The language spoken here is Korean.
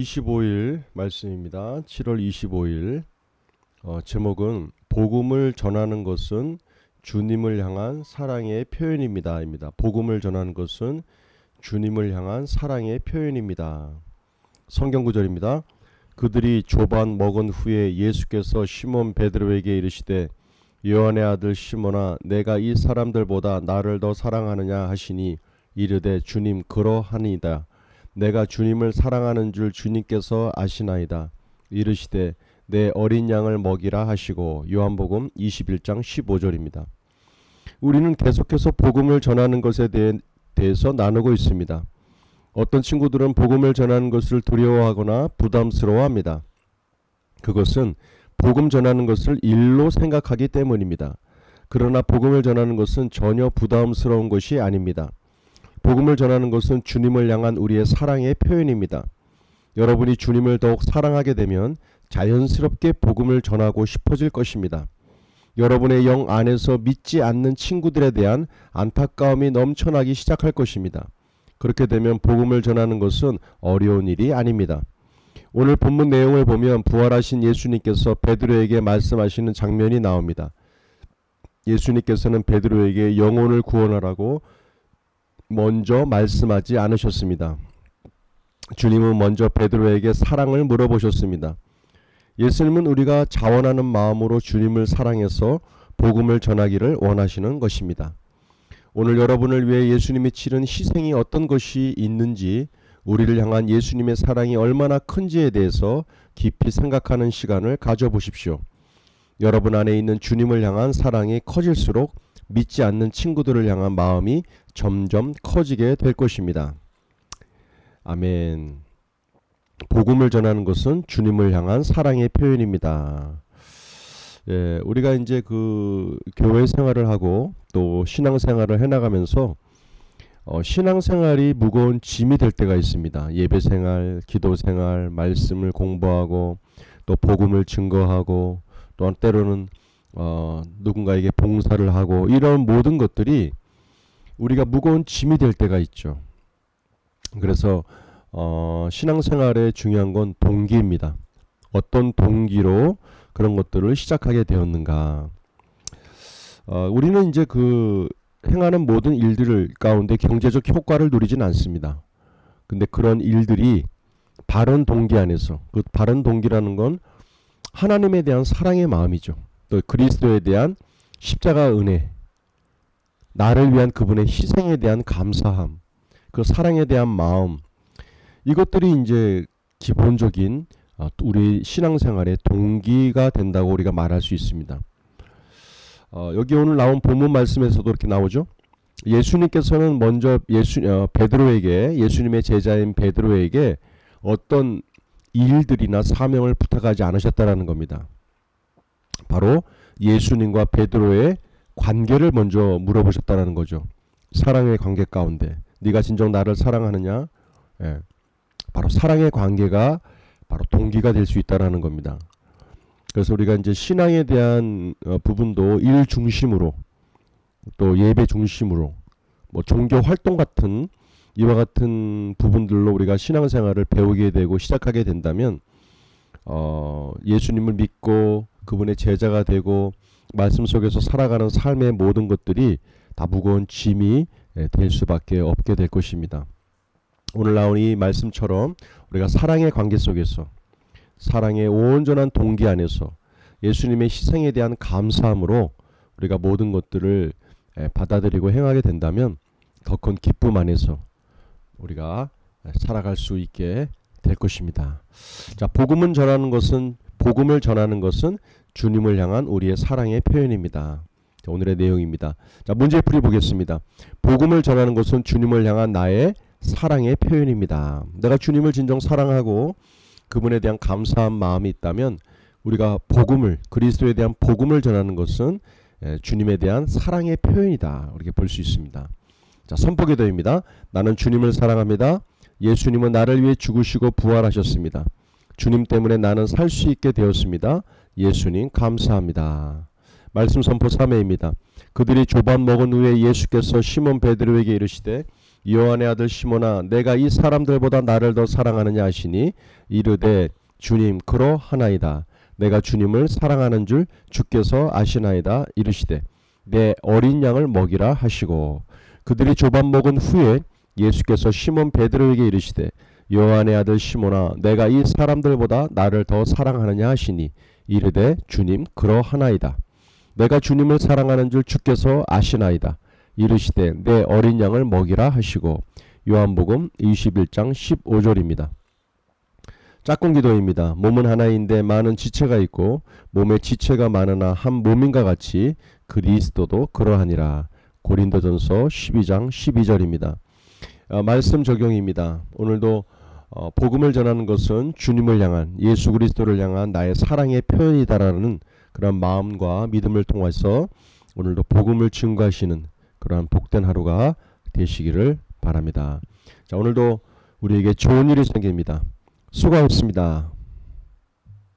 25일 말씀입니다. 7월 25일 제목은 복음을 전하는 것은 주님을 향한 사랑의 표현입니다. 입니다. 복음을 전하는 것은 주님을 향한 사랑의 표현입니다. 성경 구절입니다. 그들이 조반 먹은 후에 예수께서 시몬 베드로에게 이르시되 요한의 아들 시몬아 내가 이 사람들보다 나를 더 사랑하느냐 하시니 이르되 주님 그러하니이다. 내가 주님을 사랑하는 줄 주님께서 아시나이다. 이르시되 내 어린 양을 먹이라 하시고 요한복음 21장 15절입니다. 우리는 계속해서 복음을 전하는 것에 대해서 나누고 있습니다. 어떤 친구들은 복음을 전하는 것을 두려워하거나 부담스러워합니다. 그것은 복음 전하는 것을 일로 생각하기 때문입니다. 그러나 복음을 전하는 것은 전혀 부담스러운 것이 아닙니다. 복음을 전하는 것은 주님을 향한 우리의 사랑의 표현입니다. 여러분이 주님을 더욱 사랑하게 되면 자연스럽게 복음을 전하고 싶어질 것입니다. 여러분의 영 안에서 믿지 않는 친구들에 대한 안타까움이 넘쳐나기 시작할 것입니다. 그렇게 되면 복음을 전하는 것은 어려운 일이 아닙니다. 오늘 본문 내용을 보면 부활하신 예수님께서 베드로에게 말씀하시는 장면이 나옵니다. 예수님께서는 베드로에게 영혼을 구원하라고 먼저 말씀하지 않으셨습니다. 주님은 먼저 베드로에게 사랑을 물어보셨습니다. 예수님은 우리가 자원하는 마음으로 주님을 사랑해서 복음을 전하기를 원하시는 것입니다. 오늘 여러분을 위해 예수님이 치른 희생이 어떤 것이 있는지, 우리를 향한 예수님의 사랑이 얼마나 큰지에 대해서 깊이 생각하는 시간을 가져보십시오. 여러분 안에 있는 주님을 향한 사랑이 커질수록 믿지 않는 친구들을 향한 마음이 점점 커지게 될 것입니다. 아멘. 복음을 전하는 것은 주님을 향한 사랑의 표현입니다. 우리가 이제 교회 생활을 하고 또 신앙 생활을 해나가면서 신앙생활이 무거운 짐이 될 때가 있습니다. 예배 생활, 기도 생활, 말씀을 공부하고 또 복음을 증거하고 또 때로는 누군가에게 봉사를 하고 이런 모든 것들이 우리가 무거운 짐이 될 때가 있죠. 그래서 신앙생활에 중요한 건 동기입니다. 어떤 동기로 그런 것들을 시작하게 되었는가. 우리는 이제 행하는 모든 일들 가운데 경제적 효과를 누리진 않습니다. 근데 그런 일들이 바른 동기 안에서, 그 바른 동기라는 건 하나님에 대한 사랑의 마음이죠. 또 그리스도에 대한 십자가 은혜, 나를 위한 그분의 희생에 대한 감사함, 그 사랑에 대한 마음, 이것들이 이제 기본적인 우리 신앙생활의 동기가 된다고 우리가 말할 수 있습니다. 여기 오늘 나온 본문 말씀에서도 이렇게 나오죠. 예수님께서는 먼저 베드로에게, 예수님의 제자인 베드로에게 어떤 일들이나 사명을 부탁하지 않으셨다라는 겁니다. 바로 예수님과 베드로의 관계를 먼저 물어보셨다라는 거죠. 사랑의 관계 가운데 네가 진정 나를 사랑하느냐? 바로 사랑의 관계가 바로 동기가 될 수 있다라는 겁니다. 그래서 우리가 이제 신앙에 대한 부분도 일 중심으로 또 예배 중심으로 뭐 종교 활동 같은 이와 같은 부분들로 우리가 신앙생활을 배우게 되고 시작하게 된다면 예수님을 믿고 그분의 제자가 되고 말씀 속에서 살아가는 삶의 모든 것들이 다 무거운 짐이 될 수밖에 없게 될 것입니다. 오늘 나온 이 말씀처럼 우리가 사랑의 관계 속에서 사랑의 온전한 동기 안에서 예수님의 희생에 대한 감사함으로 우리가 모든 것들을 받아들이고 행하게 된다면 더 큰 기쁨 안에서 우리가 살아갈 수 있게 될 것입니다. 자, 복음을 전하는 것은 주님을 향한 우리의 사랑의 표현입니다. 자, 오늘의 내용입니다. 자, 문제풀이 보겠습니다. 복음을 전하는 것은 주님을 향한 나의 사랑의 표현입니다. 내가 주님을 진정 사랑하고 그분에 대한 감사한 마음이 있다면 우리가 그리스도에 대한 복음을 전하는 것은 주님에 대한 사랑의 표현이다. 이렇게 볼 수 있습니다. 자, 선포기도입니다. 나는 주님을 사랑합니다. 예수님은 나를 위해 죽으시고 부활하셨습니다. 주님 때문에 나는 살 수 있게 되었습니다. 예수님 감사합니다. 말씀 선포 3회입니다. 그들이 조반 먹은 후에 예수께서 시몬 베드로에게 이르시되 요한의 아들 시몬아 내가 이 사람들보다 나를 더 사랑하느냐 하시니 이르되 주님 그러하나이다. 내가 주님을 사랑하는 줄 주께서 아시나이다. 이르시되 내 어린 양을 먹이라 하시고 그들이 조반 먹은 후에 예수께서 시몬 베드로에게 이르시되 요한의 아들 시몬아 내가 이 사람들보다 나를 더 사랑하느냐 하시니 이르되 주님 그러하나이다. 내가 주님을 사랑하는 줄 주께서 아시나이다. 이르시되 내 어린 양을 먹이라 하시고 요한복음 21장 15절입니다. 짝꿍 기도입니다. 몸은 하나인데 많은 지체가 있고 몸에 지체가 많으나 한 몸인가 같이 그리스도도 그러하니라. 고린도전서 12장 12절입니다. 말씀 적용입니다. 오늘도 복음을 전하는 것은 주님을 향한 예수 그리스도를 향한 나의 사랑의 표현이다라는 그런 마음과 믿음을 통해서 오늘도 복음을 증거하시는 그러한 복된 하루가 되시기를 바랍니다. 자, 오늘도 우리에게 좋은 일이 생깁니다. 수고하셨습니다.